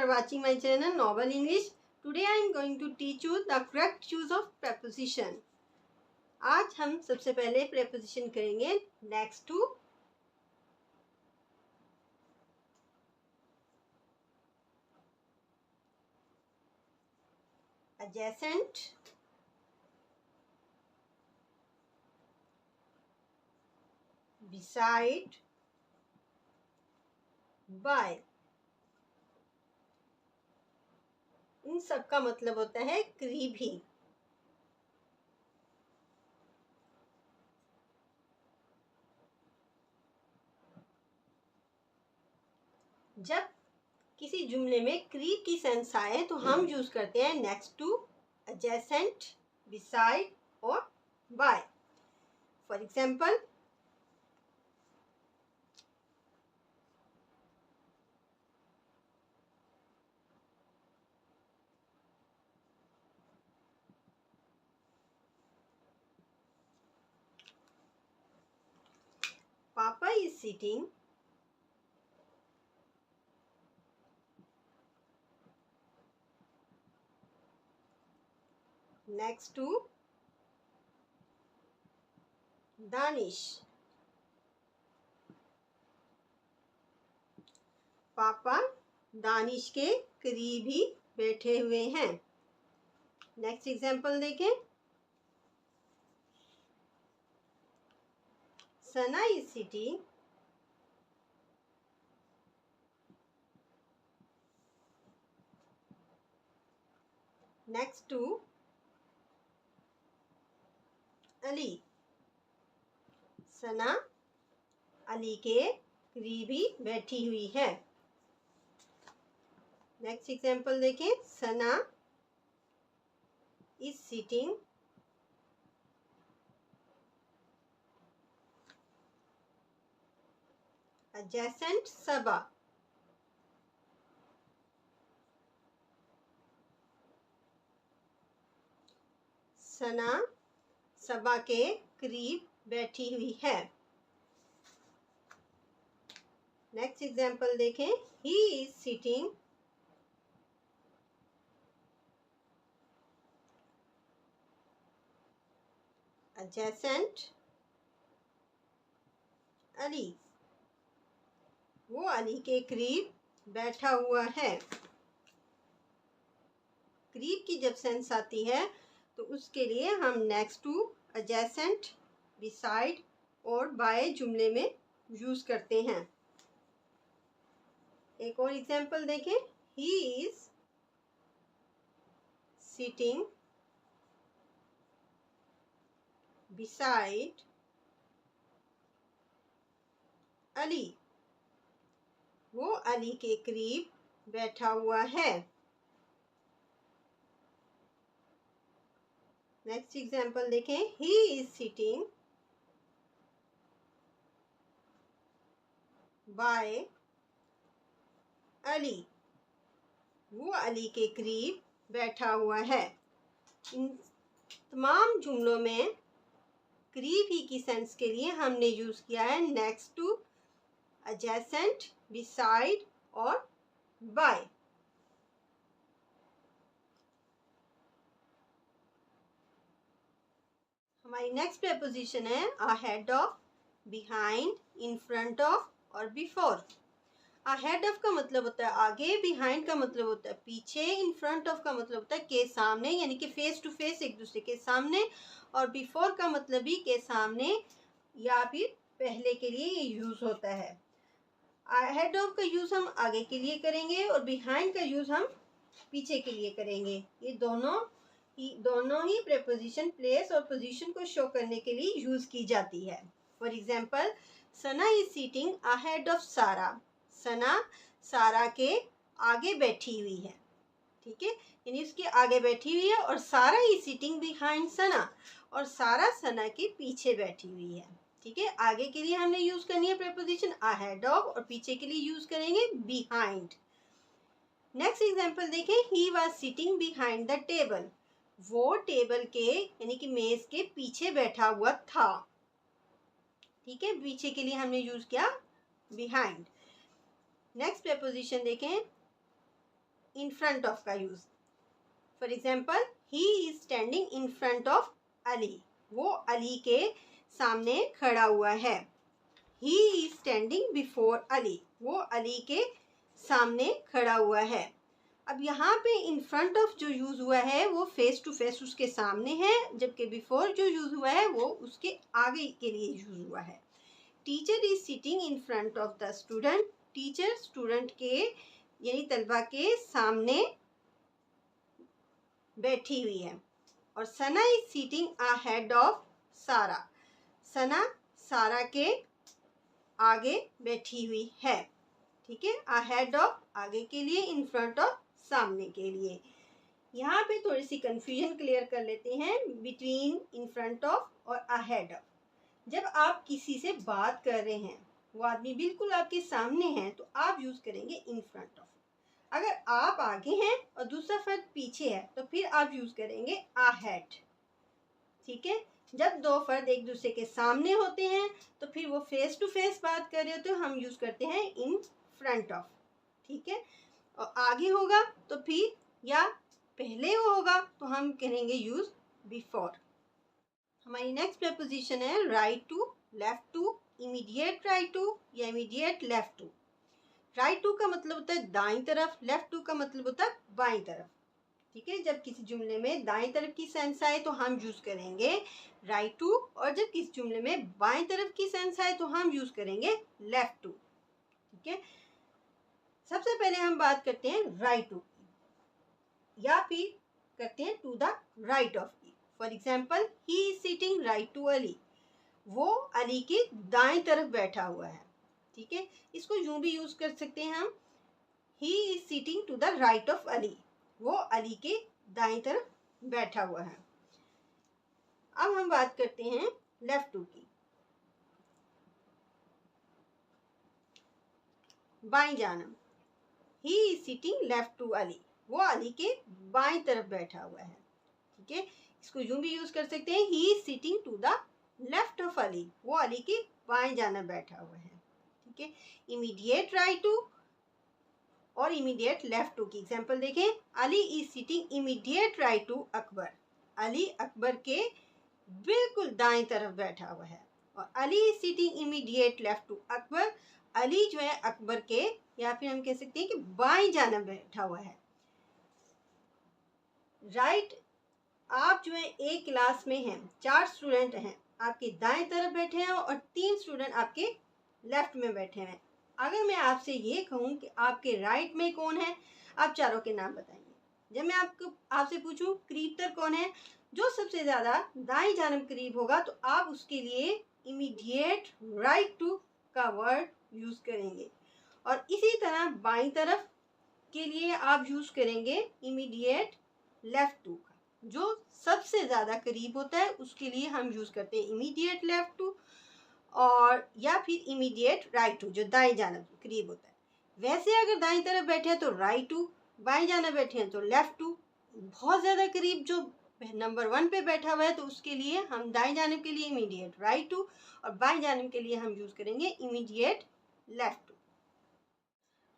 are watching my channel Novel English. Today I am going to teach you the correct use of preposition. आज हम सबसे पहले preposition करेंगे next to, adjacent, beside, by. इन सब का मतलब होता है करीब ही. जब किसी जुमले में करीब की सेंस आए तो हम यूज करते हैं नेक्स्ट टू, adjacent, beside और by. For example, Papa is sitting next to Danish. पापा दानिश के करीब ही बैठे हुए हैं. नेक्स्ट एग्जाम्पल देखें. Sana is sitting next to Ali. Sana Ali के करीब ही बैठी हुई है. नेक्स्ट एग्जाम्पल देखें. Sana is sitting adjacent Saba. Sana Saba के करीब बैठी हुई है. नेक्स्ट एग्जाम्पल देखें. He is sitting adjacent Ali. वो अली के करीब बैठा हुआ है. करीब की जब सेंस आती है तो उसके लिए हम नेक्स्ट टू, adjacent, beside और by जुमले में यूज करते हैं. एक और एग्जाम्पल देखें. He is sitting beside Ali. वो अली के करीब बैठा हुआ है. नेक्स्ट एग्जाम्पल देखें. He is sitting bye Ali. वो अली के करीब बैठा हुआ है. इन तमाम जुमलों में करीब ही की सेंस के लिए हमने यूज किया है नेक्स्ट टू, adjacent, beside और by. हमारी नेक्स्ट preposition है ahead of, behind, in front of और before. ahead of का मतलब होता है आगे, behind का मतलब होता है पीछे, in front of का मतलब होता है के सामने, यानी कि फेस टू फेस एक दूसरे के सामने, और before का मतलब भी के सामने या फिर पहले के लिए ये यूज होता है. ahead of का यूज हम आगे के लिए करेंगे और behind का यूज हम पीछे के लिए करेंगे. ये दोनों ही preposition प्लेस और पोजीशन को शो करने के लिए यूज की जाती है. For example, Sana is seating ahead of सारा. सना सारा के आगे बैठी हुई है. ठीक है, यानी उसके आगे बैठी हुई है. और सारा इज सीटिंग बिहाइंड सना. और सारा सना के पीछे बैठी हुई है. ठीक है, आगे के लिए हमने यूज करनी है preposition ahead of और पीछे के लिए यूज करेंगे behind. नेक्स्ट एग्जाम्पल देखें. He was sitting behind the table. वो टेबल के यानी कि मेज के पीछे बैठा हुआ था. ठीक है, पीछे के लिए हमने यूज किया behind. नेक्स्ट preposition देखें. इन फ्रंट ऑफ का use. For example, he is standing in front of Ali, वो अली के सामने खड़ा हुआ है। He is standing before Ali, वो अली के सामने खड़ा हुआ है। अब यहाँ पे इन फ्रंट ऑफ जो यूज हुआ है वो फेस टू फेस उसके सामने है, जबकि बिफोर जो यूज हुआ है वो उसके आगे के लिए यूज हुआ है। Teacher is sitting in front of the student, teacher student के यानी तलबा के सामने बैठी हुई है। और सना इज सीटिंग अहेड ऑफ सारा, सना सारा के आगे बैठी हुई है। ठीक है, अहेड ऑफ आगे के लिए, इन फ्रंट ऑफ सामने के लिए। यहाँ पे थोड़ी सी कंफ्यूजन क्लियर कर लेते हैं बिटवीन इन फ्रंट ऑफ और अहेड ऑफ। जब आप किसी से बात कर रहे हैं, वो आदमी बिल्कुल आपके सामने है, तो आप यूज करेंगे इन फ्रंट ऑफ। अगर आप आगे हैं और दूसरा फर्द पीछे है तो फिर आप यूज करेंगे अहेड। ठीक है, जब दो फर्द एक दूसरे के सामने होते हैं तो फिर वो फेस टू फेस बात कर रहे होते हैं, हम यूज करते हैं इन फ्रंट ऑफ। ठीक है, और आगे होगा तो फिर या पहले वो होगा तो हम करेंगे यूज बिफोर। हमारी नेक्स्ट प्रीपोजिशन है right to, left to, immediate right to या immediate left to. Right to का मतलब होता है दाईं तरफ, लेफ्ट टू का मतलब होता है बाईं तरफ। ठीक है, जब किसी जुमले में दाईं तरफ की सेंस आए तो हम यूज करेंगे राइट टू, और जब किसी जुमले में बाईं तरफ की सेंस आए तो हम यूज करेंगे लेफ्ट टू। ठीक है, सबसे पहले हम बात करते हैं राइट टू की, या फिर करते हैं टू द राइट ऑफ की। For example, he is sitting right to Ali, वो अली के दाएं तरफ बैठा हुआ है। ठीक है, इसको यूं भी यूज कर सकते हैं हम, he is sitting to the right of Ali, वो अली के दाएं तरफ बैठा हुआ है। अब हम बात करते हैं लेफ्ट टू की। बाईं जानब, he is sitting left to Ali, वो अली के बाईं तरफ बैठा हुआ है। ठीक है, इसको यूं भी यूज कर सकते हैं, he is sitting to the left of Ali, वो अली के बाएं जानब बैठा हुआ है। ठीक है, इमीडिएट राइट टू और इमीडिएट लेफ्ट टू की एग्जांपल देखें। Ali is sitting immediate right to Akbar, Ali Akbar के बिल्कुल दाएं तरफ बैठा हुआ है। और Ali is sitting immediate left to Akbar, Ali जो है अकबर के, या फिर हम कह सकते हैं कि बाएं जानब बैठा हुआ है। राइट, आप जो है एक क्लास में हैं, 4 स्टूडेंट हैं, आपके दाएं तरफ बैठे हैं और 3 स्टूडेंट आपके लेफ्ट में बैठे हैं। अगर मैं आपसे ये कहूँ कि आपके राइट में कौन है, आप चारों के नाम बताएंगे। जब मैं आपसे पूछूं करीबतर कौन है, जो सबसे ज़्यादा दाईं जानब करीब होगा, तो आप उसके लिए इमीडिएट राइट टू का वर्ड यूज़ करेंगे। और इसी तरह बाईं तरफ के लिए आप यूज़ करेंगे इमीडिएट लेफ्ट टू का, जो सबसे ज़्यादा करीब होता है उसके लिए हम यूज़ करते हैं इमीडिएट लेफ्ट टू, और या फिर इमीडिएट राइट टू जो दाएं जानब करीब होता है। वैसे अगर दाईं तरफ बैठे हैं तो राइट टू, बाएं जानब बैठे हैं तो लेफ्ट टू। बहुत ज़्यादा करीब जो नंबर 1 पे बैठा हुआ है तो उसके लिए हम दाएं जानब के लिए इमीडिएट राइट टू, और बाएं जानब के लिए हम यूज़ करेंगे इमीडिएट लेफ्ट टू।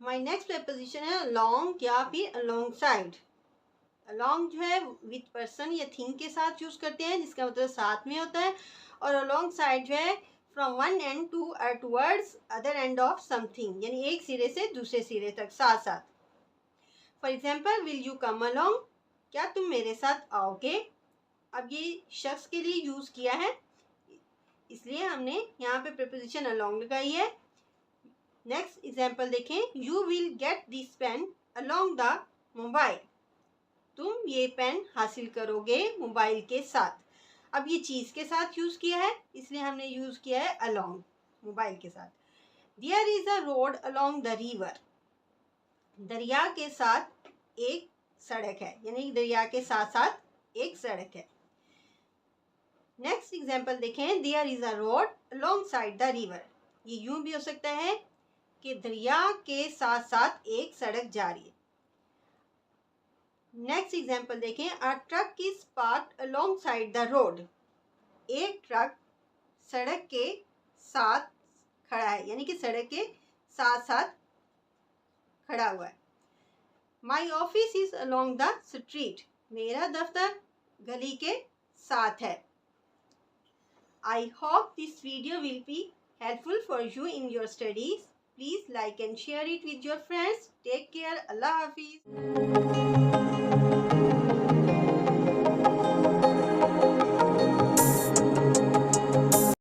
हमारी नेक्स्ट प्रीपोजिशन है अलॉन्ग या फिर अलोंग साइड। अलॉन्ग जो है विद पर्सन या थिंग के साथ यूज़ करते हैं, जिसका मतलब साथ में होता है। और अलोंग साइड जो है फ्रॉम वन एंड टू और towards other end of something, यानी एक सिरे से दूसरे सिरे तक साथ साथ। For example, will you come along, क्या तुम मेरे साथ आओगे। अब ये शख्स के लिए यूज़ किया है, इसलिए हमने यहाँ पे प्रीपोजिशन अलॉन्ग लगाई है। नेक्स्ट एग्जाम्पल देखें, you will get this pen along the mobile, तुम ये पेन हासिल करोगे मोबाइल के साथ। अब ये चीज़ के साथ यूज़ किया है, इसलिए हमने यूज़ किया है अलॉन्ग मोबाइल के साथ। There is a road along the river, दरिया के साथ एक सड़क है, यानी दरिया के साथ साथ एक सड़क है। नेक्स्ट एग्जाम्पल देखें, there is a road alongside the river, ये यूँ भी हो सकता है कि दरिया के साथ साथ एक सड़क जा रही है। नेक्स्ट एग्जाम्पल देखें, a truck is parked alongside the road, एक ट्रक सड़क के साथ खड़ा है, यानी कि सड़क के साथ साथ खड़ा हुआ है। My office is along the street, मेरा दफ्तर गली के साथ है। I hope this video will be helpful for you in your studies. Please like and share it with your friends. Take care. Allah Hafiz.